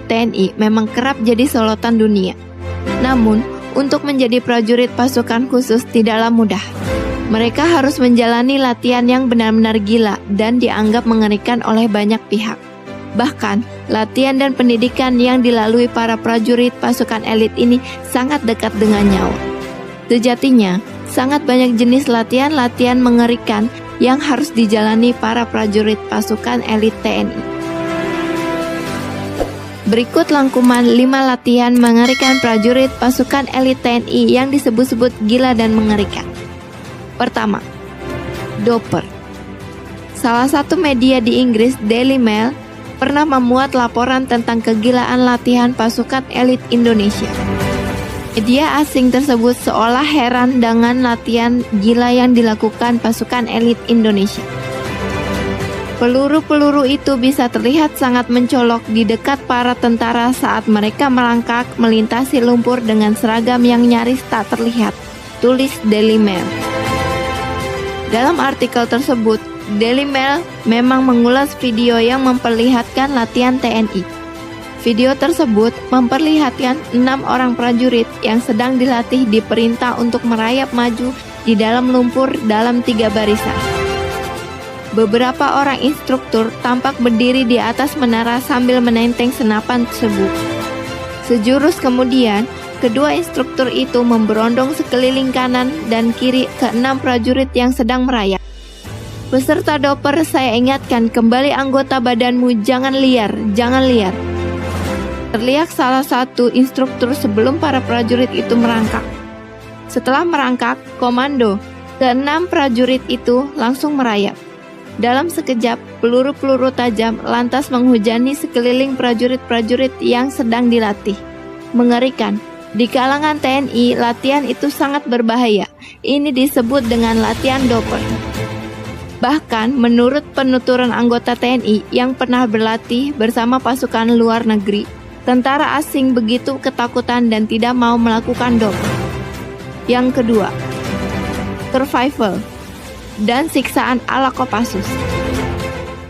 TNI memang kerap jadi sorotan dunia. Namun, untuk menjadi prajurit pasukan khusus tidaklah mudah. Mereka harus menjalani latihan yang benar-benar gila dan dianggap mengerikan oleh banyak pihak. Bahkan, latihan dan pendidikan yang dilalui para prajurit pasukan elit ini sangat dekat dengan nyawa. Sejatinya, sangat banyak jenis latihan-latihan mengerikan yang harus dijalani para prajurit pasukan elit TNI. Berikut rangkuman 5 latihan mengerikan prajurit pasukan elit TNI yang disebut-sebut gila dan mengerikan. Pertama, Doper. Salah satu media di Inggris, Daily Mail, pernah memuat laporan tentang kegilaan latihan pasukan elit Indonesia. Media asing tersebut seolah heran dengan latihan gila yang dilakukan pasukan elit Indonesia. Peluru-peluru itu bisa terlihat sangat mencolok di dekat para tentara saat mereka melangkah melintasi lumpur dengan seragam yang nyaris tak terlihat, tulis Daily Mail. Dalam artikel tersebut, Daily Mail memang mengulas video yang memperlihatkan latihan TNI. Video tersebut memperlihatkan 6 orang prajurit yang sedang dilatih diperintah untuk merayap maju di dalam lumpur dalam 3 barisan. Beberapa orang instruktur tampak berdiri di atas menara sambil menenteng senapan tersebut. Sejurus kemudian, kedua instruktur itu memberondong sekeliling kanan dan kiri ke 6 prajurit yang sedang merayap. Peserta Doper, saya ingatkan kembali anggota badanmu, jangan liar, jangan liar. Terlihat salah satu instruktur sebelum para prajurit itu merangkak. Setelah merangkak, komando ke-6 prajurit itu langsung merayap. Dalam sekejap, peluru-peluru tajam lantas menghujani sekeliling prajurit-prajurit yang sedang dilatih. Mengerikan, di kalangan TNI, latihan itu sangat berbahaya. Ini disebut dengan latihan Doper. Bahkan, menurut penuturan anggota TNI yang pernah berlatih bersama pasukan luar negeri, tentara asing begitu ketakutan dan tidak mau melakukan Doper. Yang kedua, survival dan siksaan ala Kopassus.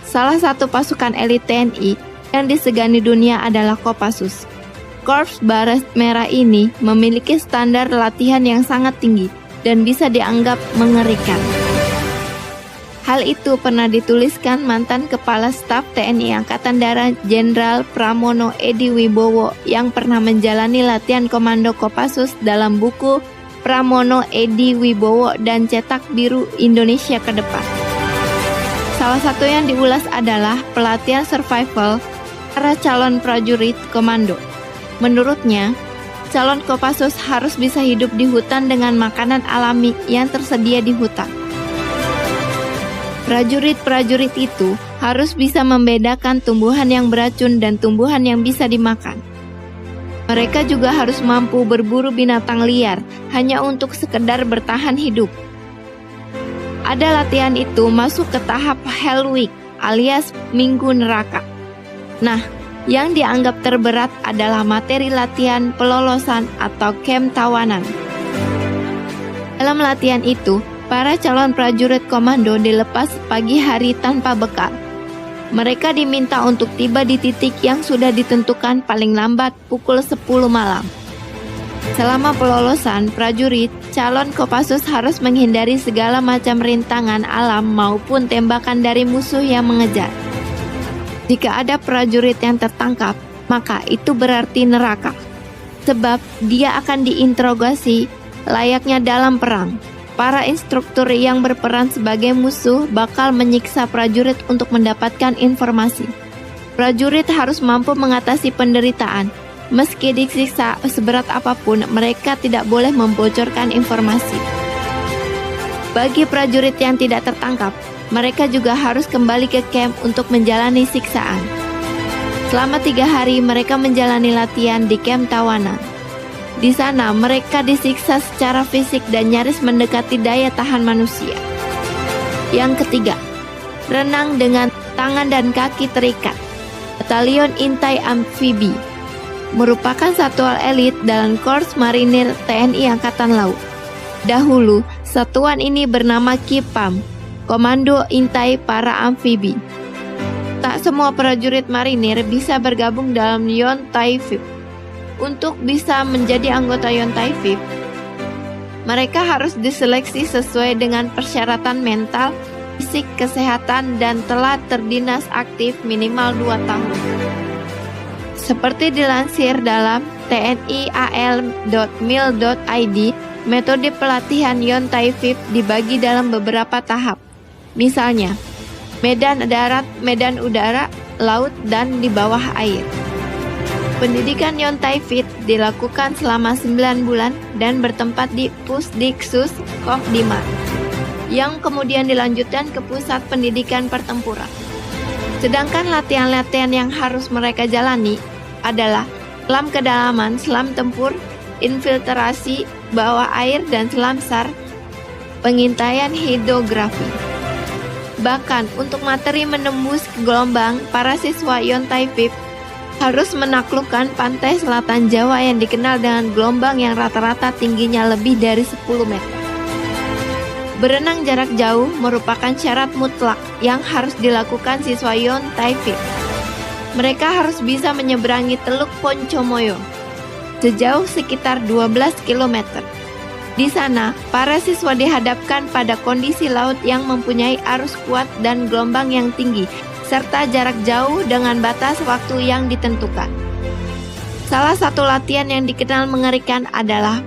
Salah satu pasukan elit TNI yang disegani dunia adalah Kopassus. Korps Baret Merah ini memiliki standar latihan yang sangat tinggi dan bisa dianggap mengerikan. Hal itu pernah dituliskan mantan Kepala Staf TNI Angkatan Darat Jenderal Pramono Edi Wibowo yang pernah menjalani latihan komando Kopassus dalam buku Pramono Edi Wibowo dan Cetak Biru Indonesia ke Depan. Salah satu yang diulas adalah pelatihan survival para calon prajurit komando. Menurutnya, calon Kopassus harus bisa hidup di hutan dengan makanan alami yang tersedia di hutan. Prajurit-prajurit itu harus bisa membedakan tumbuhan yang beracun dan tumbuhan yang bisa dimakan. Mereka juga harus mampu berburu binatang liar hanya untuk sekedar bertahan hidup. Ada latihan itu masuk ke tahap Hell Week alias Minggu Neraka. Nah, yang dianggap terberat adalah materi latihan pelolosan atau camp tawanan. Dalam latihan itu, para calon prajurit komando dilepas pagi hari tanpa bekal. Mereka diminta untuk tiba di titik yang sudah ditentukan paling lambat pukul 10 malam. Selama pelolosan, prajurit calon Kopassus harus menghindari segala macam rintangan alam maupun tembakan dari musuh yang mengejar. Jika ada prajurit yang tertangkap, maka itu berarti neraka. Sebab dia akan diinterogasi layaknya dalam perang. Para instruktur yang berperan sebagai musuh bakal menyiksa prajurit untuk mendapatkan informasi. Prajurit harus mampu mengatasi penderitaan. Meski disiksa seberat apapun, mereka tidak boleh membocorkan informasi. Bagi prajurit yang tidak tertangkap, mereka juga harus kembali ke camp untuk menjalani siksaan. Selama 3 hari mereka menjalani latihan di camp tawanan. Di sana mereka disiksa secara fisik dan nyaris mendekati daya tahan manusia. Yang ketiga, renang dengan tangan dan kaki terikat. Batalion Intai Amfibi merupakan satuan elit dalam Korps Marinir TNI Angkatan Laut. Dahulu, satuan ini bernama KIPAM, Komando Intai Para Amfibi. Tak semua prajurit marinir bisa bergabung dalam Yontai VIP. Untuk bisa menjadi anggota Yontai VIP, mereka harus diseleksi sesuai dengan persyaratan mental, fisik, kesehatan, dan telah terdinas aktif minimal 2 tahun. Seperti dilansir dalam tnial.mil.id, metode pelatihan Yontai VIP dibagi dalam beberapa tahap. Misalnya, medan darat, medan udara, laut, dan di bawah air. Pendidikan Yontai VIP dilakukan selama 9 bulan dan bertempat di Pusdiksus Kopdimar, yang kemudian dilanjutkan ke Pusat Pendidikan Pertempuran. Sedangkan latihan-latihan yang harus mereka jalani adalah selam kedalaman, selam tempur, infiltrasi bawah air, dan selam SAR, pengintaian hidrografi. Bahkan untuk materi menembus gelombang, para siswa Yontai VIP harus menaklukkan pantai selatan Jawa yang dikenal dengan gelombang yang rata-rata tingginya lebih dari 10 meter. Berenang jarak jauh merupakan syarat mutlak yang harus dilakukan siswa Yontai VIP. Mereka harus bisa menyeberangi Teluk Poncomoyo sejauh sekitar 12 km. Di sana, para siswa dihadapkan pada kondisi laut yang mempunyai arus kuat dan gelombang yang tinggi, serta jarak jauh dengan batas waktu yang ditentukan. Salah satu latihan yang dikenal mengerikan adalah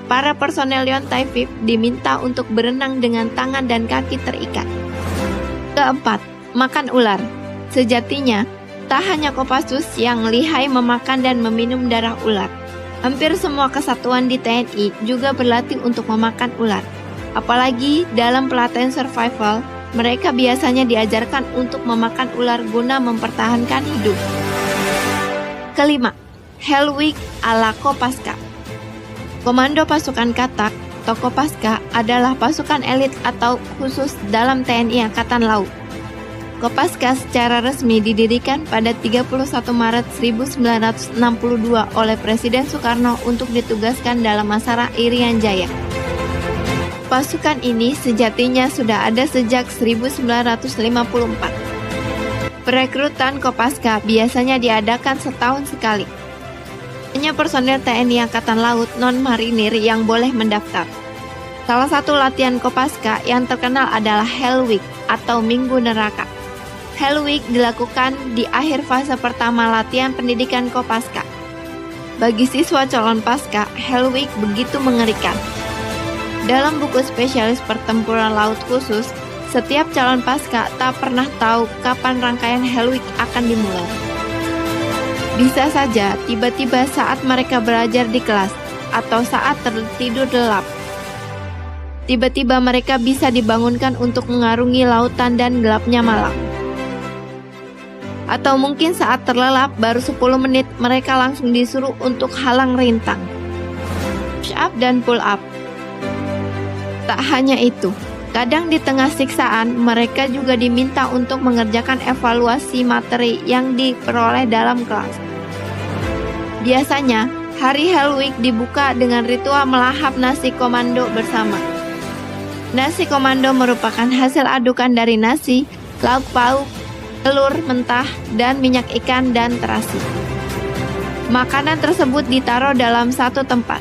para personel Yontai VIP diminta untuk berenang dengan tangan dan kaki terikat. Keempat, makan ular. Sejatinya, tak hanya Kopassus yang lihai memakan dan meminum darah ular. Hampir semua kesatuan di TNI juga berlatih untuk memakan ular. Apalagi dalam pelatihan survival, mereka biasanya diajarkan untuk memakan ular guna mempertahankan hidup. Kelima, Hell Week ala Kopaska. Komando Pasukan Katak atau Kopaska adalah pasukan elit atau khusus dalam TNI Angkatan Laut. Kopaska secara resmi didirikan pada 31 Maret 1962 oleh Presiden Soekarno untuk ditugaskan dalam Masalah Irian Jaya. Pasukan ini sejatinya sudah ada sejak 1954. Perekrutan Kopaska biasanya diadakan setahun sekali. Hanya personel TNI Angkatan Laut non-marinir yang boleh mendaftar. Salah satu latihan Kopaska yang terkenal adalah Hell Week atau Minggu Neraka. Hell Week dilakukan di akhir fase pertama latihan pendidikan Kopaska. Bagi siswa calon Paska, Hell Week begitu mengerikan. Dalam buku spesialis pertempuran laut khusus, setiap calon Paska tak pernah tahu kapan rangkaian Hell Week akan dimulai. Bisa saja tiba-tiba saat mereka belajar di kelas atau saat tertidur lelap. Tiba-tiba mereka bisa dibangunkan untuk mengarungi lautan dan gelapnya malam. Atau mungkin saat terlelap baru 10 menit mereka langsung disuruh untuk halang rintang, push up dan pull up. Tak hanya itu, kadang di tengah siksaan mereka juga diminta untuk mengerjakan evaluasi materi yang diperoleh dalam kelas. Biasanya, hari Hell Week dibuka dengan ritual melahap nasi komando bersama. Nasi komando merupakan hasil adukan dari nasi, lauk pauk, telur mentah, dan minyak ikan dan terasi. Makanan tersebut ditaruh dalam satu tempat.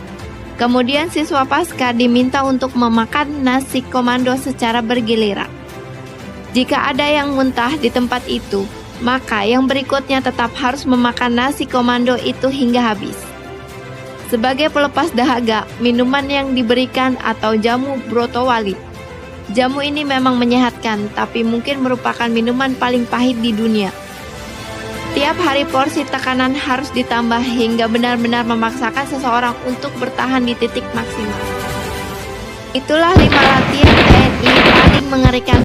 Kemudian siswa Paska diminta untuk memakan nasi komando secara bergiliran. Jika ada yang muntah di tempat itu, maka yang berikutnya tetap harus memakan nasi komando itu hingga habis. Sebagai pelepas dahaga, minuman yang diberikan atau jamu brotowali. Jamu ini memang menyehatkan, tapi mungkin merupakan minuman paling pahit di dunia. Tiap hari porsi tekanan harus ditambah hingga benar-benar memaksakan seseorang untuk bertahan di titik maksimal. Itulah 5 latihan TNI paling mengerikan